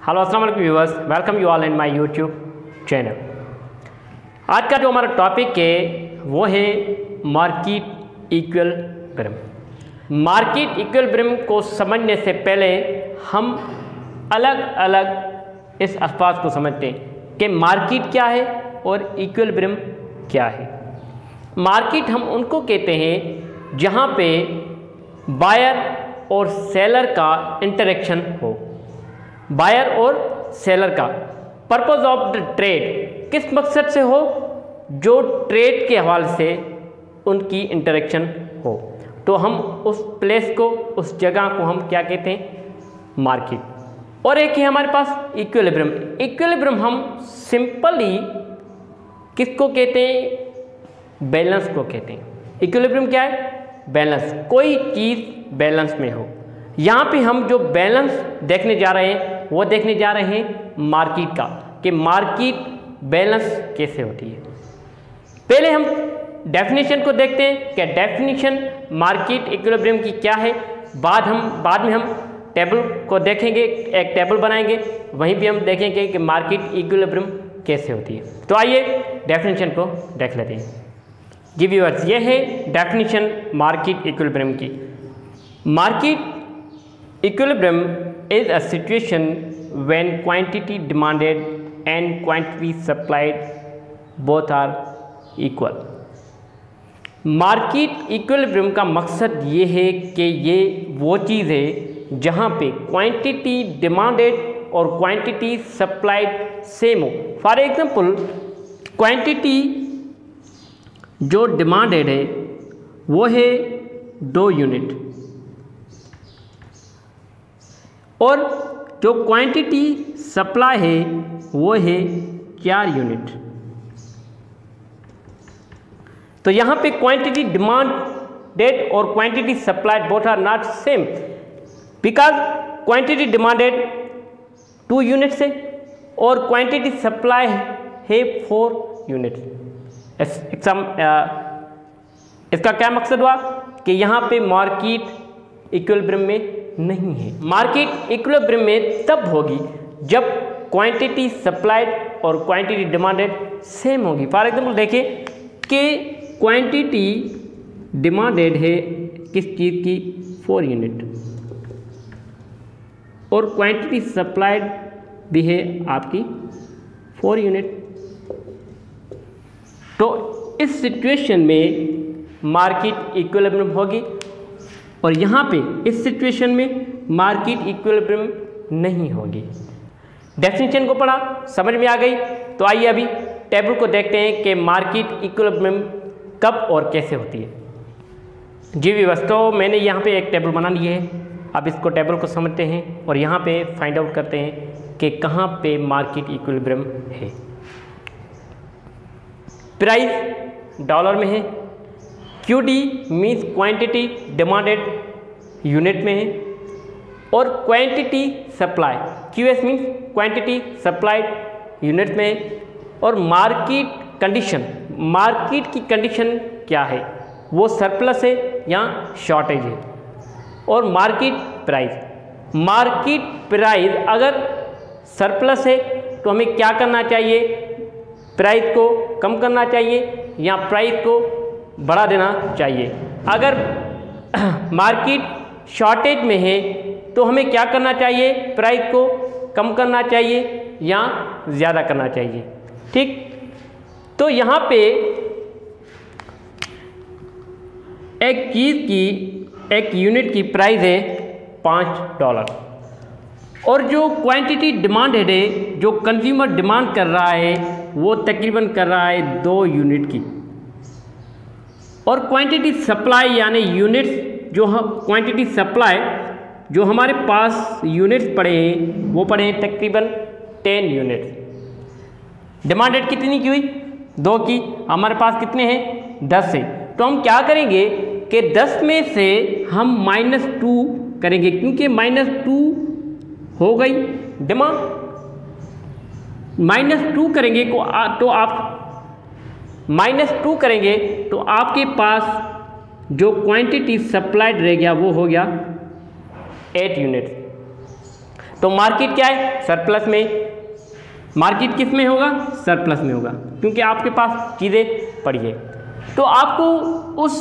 Hello अस्सलाम वालेकुम viewers, welcome you all in my YouTube channel. आज का जो हमारा टॉपिक है वो है मार्केट इक्विलिब्रियम। मार्केट इक्विलिब्रियम को समझने से पहले हम अलग अलग इस अल्फाज को समझते हैं कि मार्केट क्या है और इक्विलिब्रियम क्या है। मार्केट हम उनको कहते हैं जहाँ पे बायर और सेलर का इंटरेक्शन हो। बायर और सेलर का पर्पस ऑफ द ट्रेड किस मकसद से हो, जो ट्रेड के हवाले से उनकी इंटरेक्शन हो, तो हम उस प्लेस को, उस जगह को हम क्या कहते हैं, मार्केट। और एक है हमारे पास इक्विलिब्रियम। इक्विलिब्रियम हम सिंपली किसको कहते हैं, बैलेंस को कहते हैं। इक्विलिब्रियम क्या है, बैलेंस, कोई चीज़ बैलेंस में हो। यहाँ पे हम जो बैलेंस देखने जा रहे हैं वो देखने जा रहे हैं मार्केट का, कि मार्केट बैलेंस कैसे होती है। पहले हम डेफिनेशन को देखते हैं कि डेफिनेशन मार्केट इक्विलिब्रियम की क्या है। बाद में हम टेबल को देखेंगे, एक टेबल बनाएंगे, वहीं पे हम देखेंगे कि मार्केट इक्विलिब्रियम कैसे होती है। तो आइए डेफिनेशन को देख लेते हैं। जी व्यूअर्स, ये है डेफिनेशन मार्केट इक्विलिब्रियम की। Market equilibrium is a situation when quantity demanded and quantity supplied both are equal। Market equilibrium का मकसद ये है कि ये वो चीज़ है जहाँ पे क्वांटिटी डिमांडेड और क्वांटिटी सप्लाइड सेम हो। फॉर एग्जांपल, क्वांटिटी जो डिमांडेड है वो है 2 यूनिट और जो क्वांटिटी सप्लाई है वो है 4 यूनिट। तो यहाँ पे क्वांटिटी डिमांडेड और quantity supplied both are not same, because quantity demanded 2 units है और क्वांटिटी सप्लाई है 4 यूनिट। इसका क्या मकसद हुआ कि यहाँ पे मार्केट इक्विलिब्रियम में नहीं है। मार्केट इक्विलिब्रियम में तब होगी जब क्वांटिटी सप्लाइड और क्वांटिटी डिमांडेड सेम होगी। फॉर एग्जांपल देखिए कि क्वांटिटी डिमांडेड है किस चीज़ की, 4 यूनिट, और क्वांटिटी सप्लाइड भी है आपकी 4 यूनिट। तो इस सिचुएशन में मार्केट इक्विलिब्रियम होगी और यहाँ पे इस सिचुएशन में मार्केट इक्विलिब्रियम नहीं होगी। डेफिनेशन को पढ़ा, समझ में आ गई। तो आइए अभी टेबल को देखते हैं कि मार्केट इक्विलिब्रियम कब और कैसे होती है। जी व्यूअर्स, तो मैंने यहाँ पे एक टेबल बना ली है। अब इसको टेबल को समझते हैं और यहाँ पे फाइंड आउट करते हैं कि कहाँ पे मार्केट इक्विलिब्रियम है। प्राइस डॉलर में है, QD means quantity demanded unit में है, और quantity supply QS means quantity supplied unit में है, और मार्केट कंडीशन, मार्केट की कंडीशन क्या है, वो सरप्लस है या शॉर्टेज है, और मार्केट प्राइस अगर सरप्लस है तो हमें क्या करना चाहिए, प्राइस को कम करना चाहिए या प्राइस को बढ़ा देना चाहिए। अगर मार्केट शॉर्टेज में है तो हमें क्या करना चाहिए, प्राइस को कम करना चाहिए या ज़्यादा करना चाहिए। ठीक, तो यहाँ पे एक चीज़ की, एक यूनिट की प्राइस है $5 और जो क्वांटिटी डिमांडेड है, जो कंज्यूमर डिमांड कर रहा है, वो तकरीबन कर रहा है 2 यूनिट की, और क्वांटिटी सप्लाई यानी यूनिट्स जो हम क्वांटिटी सप्लाई जो हमारे पास यूनिट्स पड़े हैं वो पड़े हैं तकरीबन 10 यूनिट्स। डिमांडेड कितनी की हुई, 2 की, हमारे पास कितने हैं, 10 है। तो हम क्या करेंगे कि 10 में से हम -2 करेंगे, क्योंकि -2 हो गई डिमांड। -2 करेंगे तो आप -2 करेंगे तो आपके पास जो क्वांटिटी सप्लाइड रह गया वो हो गया 8 यूनिट। तो मार्केट क्या है, सरप्लस में। मार्केट किस में होगा, सरप्लस में होगा, क्योंकि आपके पास चीज़ें पड़ी है। तो आपको उस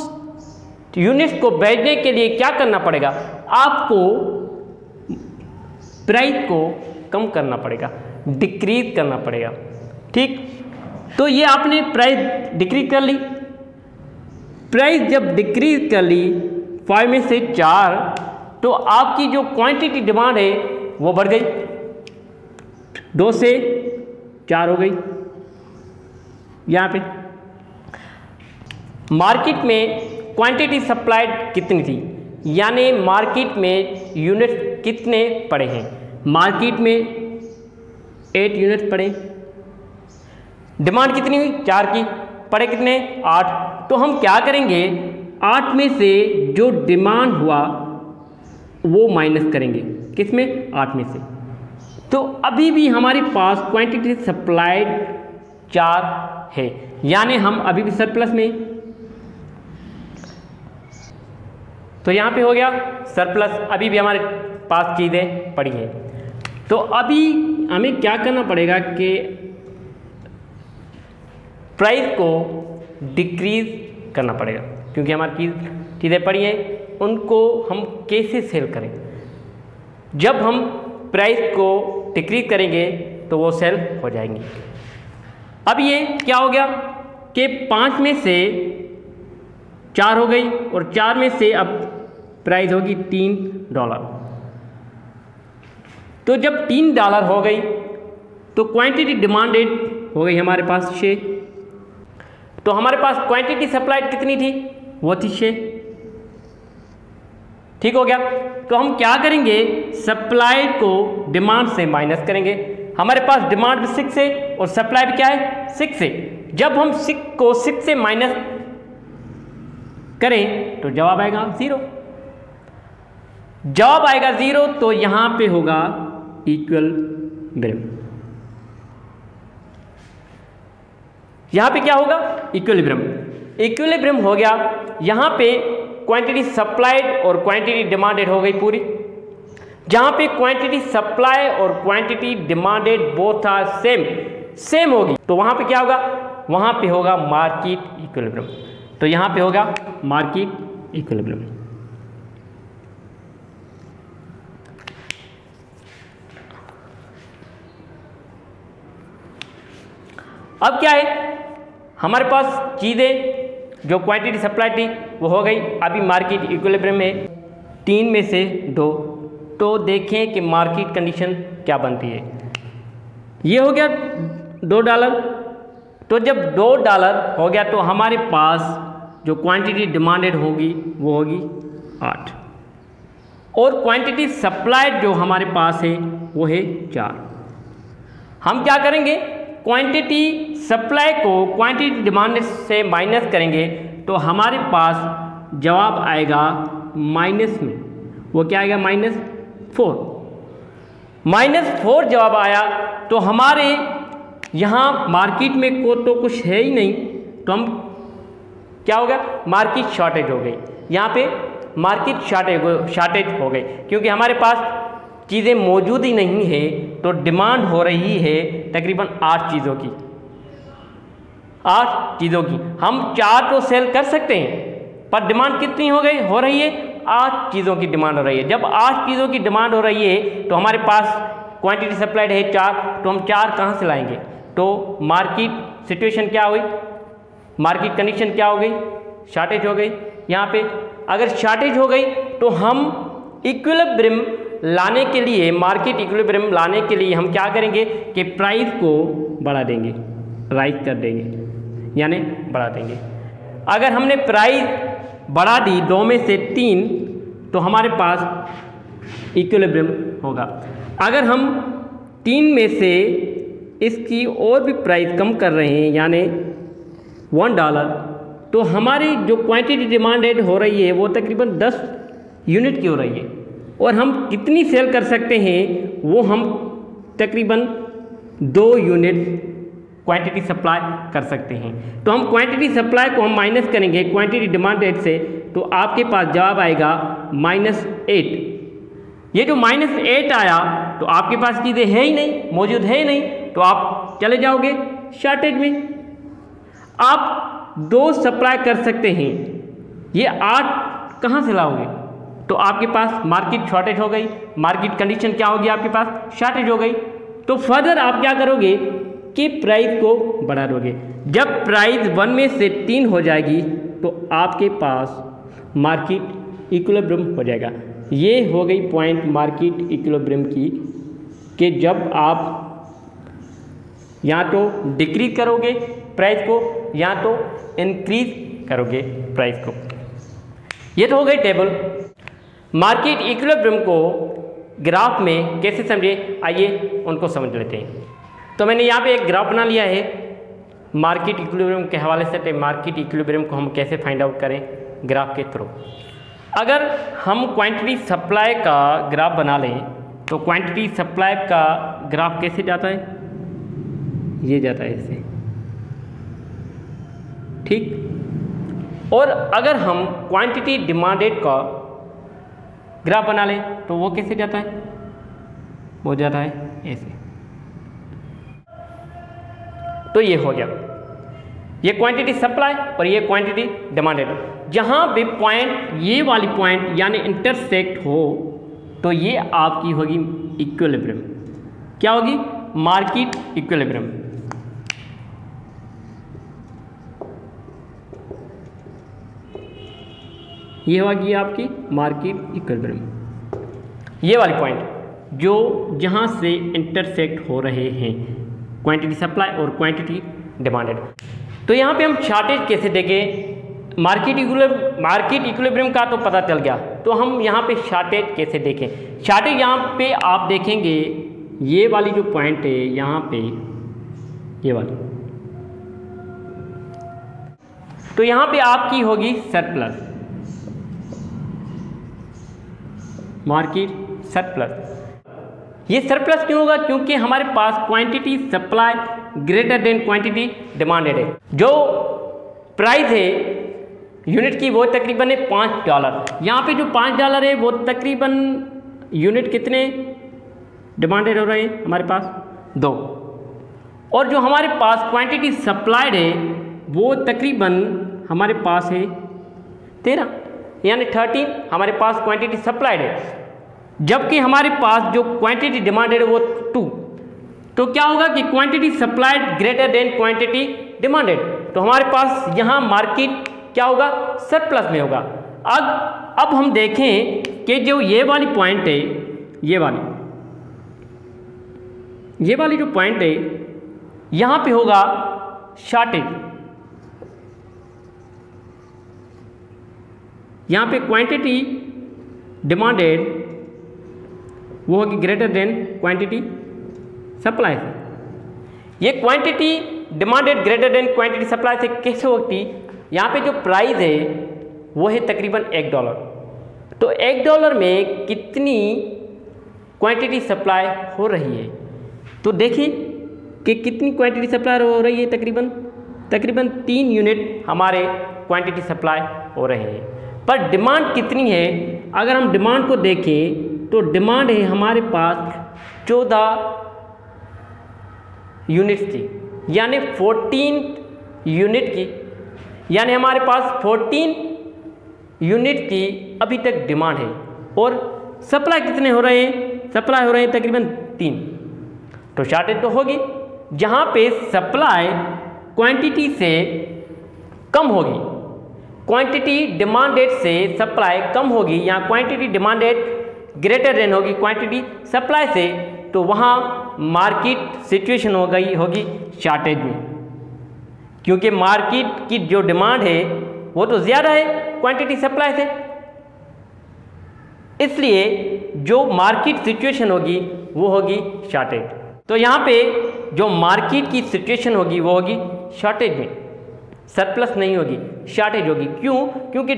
यूनिट्स को बेचने के लिए क्या करना पड़ेगा, आपको प्राइस को कम करना पड़ेगा, डिक्रीज करना पड़ेगा। ठीक, तो ये आपने प्राइस डिक्रीज कर ली। प्राइस जब डिक्रीज कर ली 5 में से 4, तो आपकी जो क्वांटिटी डिमांड है वो बढ़ गई, 2 से 4 हो गई। यहाँ पे मार्केट में क्वांटिटी सप्लाइड कितनी थी, यानी मार्केट में यूनिट कितने पड़े हैं। मार्केट में 8 यूनिट पड़े, डिमांड कितनी हुई, 4 की, पड़े कितने, 8। तो हम क्या करेंगे, 8 में से जो डिमांड हुआ वो माइनस करेंगे, किसमें, 8 में से। तो अभी भी हमारे पास क्वांटिटी सप्लाइड 4 है, यानी हम अभी भी सरप्लस में। तो यहाँ पे हो गया सरप्लस, अभी भी हमारे पास चीज़ें पड़ी हैं। तो अभी हमें क्या करना पड़ेगा कि प्राइस को डिक्रीज करना पड़ेगा, क्योंकि हमारी चीज़ें पड़ी हैं, उनको हम कैसे सेल करें। जब हम प्राइस को डिक्रीज करेंगे तो वो सेल हो जाएंगी। अब ये क्या हो गया कि 5 में से 4 हो गई, और 4 में से अब प्राइस होगी $3। तो जब $3 हो गई तो क्वांटिटी डिमांडेड हो गई हमारे पास 6। तो हमारे पास क्वांटिटी सप्लाइड कितनी थी, वो थी 6। ठीक हो गया। तो हम क्या करेंगे, सप्लाई को डिमांड से माइनस करेंगे। हमारे पास डिमांड 6 है और सप्लाई क्या है, 6 है। जब हम 6 को 6 से माइनस करें तो जवाब आएगा 0। जवाब आएगा 0, तो यहां पे होगा इक्विलिब्रियम। यहां पे क्या होगा, इक्विलिब्रियम। इक्विलिब्रियम हो गया। यहां पे क्वांटिटी सप्लाइड और क्वांटिटी डिमांडेड हो गई पूरी। जहां पे क्वांटिटी सप्लाई और quantity demanded both are same होगी, तो वहां पे क्या होगा, वहां पे होगा मार्केट इक्विलिब्रियम। तो यहां पे होगा मार्केट इक्विलिब्रियम। अब क्या है, हमारे पास चीज़ें जो क्वांटिटी सप्लाई थी वो हो गई, अभी मार्केट इक्विलिब्रियम में 3 में से 2। तो देखें कि मार्केट कंडीशन क्या बनती है। ये हो गया $2। तो जब $2 हो गया तो हमारे पास जो क्वांटिटी डिमांडेड होगी वो होगी 8, और क्वांटिटी सप्लाइड जो हमारे पास है वो है 4। हम क्या करेंगे, क्वांटिटी सप्लाई को क्वांटिटी डिमांड से माइनस करेंगे तो हमारे पास जवाब आएगा माइनस में, वो क्या आएगा, -4। -4 जवाब आया तो हमारे यहाँ मार्केट में को तो कुछ है ही नहीं, तो हम क्या होगा, मार्केट शॉर्टेज हो गई। यहाँ पे मार्केट शॉर्टेज हो गई, क्योंकि हमारे पास चीज़ें मौजूद ही नहीं है, तो डिमांड हो रही है तकरीबन 8 चीज़ों की। 8 चीज़ों की हम 4 तो सेल कर सकते हैं, पर डिमांड कितनी हो गई, हो रही है 8 चीज़ों की डिमांड हो रही है। जब 8 चीज़ों की डिमांड हो रही है तो हमारे पास क्वांटिटी सप्लाइड है 4, तो हम 4 कहाँ से लाएंगे। तो मार्केट सिचुएशन क्या हुई, मार्केट कंडीशन क्या हो गई, शॉर्टेज हो गई। यहाँ पे अगर शॉर्टेज हो गई तो हम इक्विलिब्रियम लाने के लिए, मार्केट इक्विलिब्रियम लाने के लिए हम क्या करेंगे कि प्राइस को बढ़ा देंगे, राइज कर देंगे, यानी बढ़ा देंगे। अगर हमने प्राइस बढ़ा दी 2 में से 3, तो हमारे पास इक्विलिब्रियम होगा। अगर हम 3 में से इसकी और भी प्राइस कम कर रहे हैं, यानी $1, तो हमारी जो क्वांटिटी डिमांडेड हो रही है वो तकरीबन 10 यूनिट की हो रही है, और हम कितनी सेल कर सकते हैं, वो हम तकरीबन 2 यूनिट क्वांटिटी सप्लाई कर सकते हैं। तो हम क्वांटिटी सप्लाई को हम माइनस करेंगे क्वांटिटी डिमांडेड से, तो आपके पास जवाब आएगा -8। ये जो -8 आया तो आपके पास चीज़ें है ही नहीं, मौजूद है ही नहीं, तो आप चले जाओगे शॉर्टेज में। आप 2 सप्लाई कर सकते हैं, ये 8 कहाँ से लाओगे? तो आपके पास मार्केट शॉर्टेज हो गई, मार्केट कंडीशन क्या होगी, आपके पास शॉर्टेज हो गई। तो फर्दर आप क्या करोगे कि प्राइस को बढ़ा दोगे। जब प्राइस 1 में से 3 हो जाएगी तो आपके पास मार्केट इक्विलिब्रियम हो जाएगा। ये हो गई पॉइंट मार्केट इक्विलिब्रियम की, कि जब आप या तो डिक्रीज करोगे प्राइस को या तो इंक्रीज करोगे प्राइस को। ये तो हो गई टेबल। मार्केट इक्विलिब्रियम को ग्राफ में कैसे समझे, आइए उनको समझ लेते हैं। तो मैंने यहाँ पे एक ग्राफ बना लिया है मार्केट इक्विलिब्रियम के हवाले से। मार्केट इक्विलिब्रियम को हम कैसे फाइंड आउट करें ग्राफ के थ्रू। अगर हम क्वांटिटी सप्लाई का ग्राफ बना लें तो क्वांटिटी सप्लाई का ग्राफ कैसे जाता है, ये जाता है इससे, ठीक। और अगर हम क्वांटिटी डिमांडेड का ग्राफ बना लें तो वो कैसे जाता है, वो जाता है ऐसे। तो ये हो गया, ये क्वांटिटी सप्लाई और ये क्वांटिटी डिमांडेड। जहाँ भी पॉइंट, ये वाली पॉइंट यानी इंटरसेक्ट हो तो ये आपकी होगी इक्विलिब्रियम। क्या होगी? Market equilibrium. ये होगी आपकी मार्केट इक्विलिब्रियम। ये वाली पॉइंट जो जहाँ से इंटरसेक्ट हो रहे हैं क्वांटिटी सप्लाई और क्वांटिटी डिमांडेड। तो यहाँ पे हम शॉर्टेज कैसे देखें, मार्केट इक्विलिब्रियम का तो पता चल गया, तो हम यहाँ पे शॉर्टेज कैसे देखें। शॉर्टेज यहाँ पे आप देखेंगे ये वाली जो पॉइंट है यहाँ पे, ये वाली, तो यहाँ पे आपकी होगी सरप्लस, मार्केट सरप्लस। ये सरप्लस क्यों होगा? क्योंकि हमारे पास quantity supply greater than quantity demanded है। जो प्राइस है यूनिट की वो तकरीबन है $5। यहाँ पे जो $5 है वो तकरीबन यूनिट कितने डिमांडेड हो रहे हैं हमारे पास? 2। और जो हमारे पास क्वांटिटी सप्लाइड है वो तकरीबन हमारे पास है 13, यानी 13 हमारे पास क्वांटिटी सप्लाइड है, जबकि हमारे पास जो क्वांटिटी डिमांडेड है वो 2। तो क्या होगा कि quantity supplied greater than quantity demanded, तो हमारे पास यहाँ मार्केट क्या होगा? सरप्लस में होगा। अब हम देखें कि जो ये वाली पॉइंट है, ये वाली जो पॉइंट है यहाँ पे होगा शॉर्टेज। यहाँ पे क्वांटिटी डिमांडेड वो होगी ग्रेटर देन क्वांटिटी सप्लाई से। ये quantity demanded greater than quantity supply से कैसे होती? यहाँ पे जो प्राइस है वो है तकरीबन $1। तो $1 में कितनी क्वांटिटी सप्लाई हो रही है? तो देखिए कि कितनी क्वांटिटी सप्लाई हो रही है, तकरीबन 3 यूनिट हमारे क्वांटिटी सप्लाई हो रहे हैं। पर डिमांड कितनी है? अगर हम डिमांड को देखें तो डिमांड है हमारे पास 14 यूनिट्स की, यानी 14 यूनिट की, यानी हमारे पास 14 यूनिट की अभी तक डिमांड है। और सप्लाई कितने हो रहे हैं? सप्लाई हो रहे हैं तकरीबन 3। तो शॉर्टेज तो होगी। जहाँ पे सप्लाई क्वांटिटी से कम होगी, क्वांटिटी डिमांडेड से सप्लाई कम होगी, या क्वांटिटी डिमांडेड ग्रेटर देन होगी क्वांटिटी सप्लाई से, तो वहाँ मार्केट सिचुएशन होगी शॉर्टेज में, क्योंकि मार्केट की जो डिमांड है वो तो ज़्यादा है क्वांटिटी सप्लाई से। इसलिए जो मार्केट सिचुएशन होगी वो होगी शॉर्टेज। तो यहाँ पे जो मार्केट की सिचुएशन होगी वो होगी शॉर्टेज में, सरप्लस नहीं होगी, शॉर्टेज होगी। क्यों? क्योंकि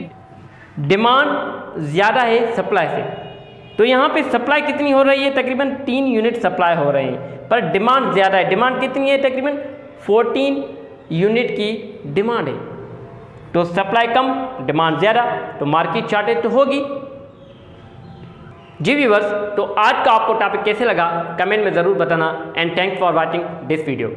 डिमांड ज़्यादा है सप्लाई से। तो यहाँ पे सप्लाई कितनी हो रही है? तकरीबन 3 यूनिट सप्लाई हो रहे हैं, पर डिमांड ज़्यादा है। डिमांड कितनी है? तकरीबन 14 यूनिट की डिमांड है। तो सप्लाई कम, डिमांड ज़्यादा, तो मार्केट शॉर्टेज तो होगी। जी व्यूअर्स, तो आज का आपको टॉपिक कैसे लगा कमेंट में ज़रूर बताना and thanks for watching this video.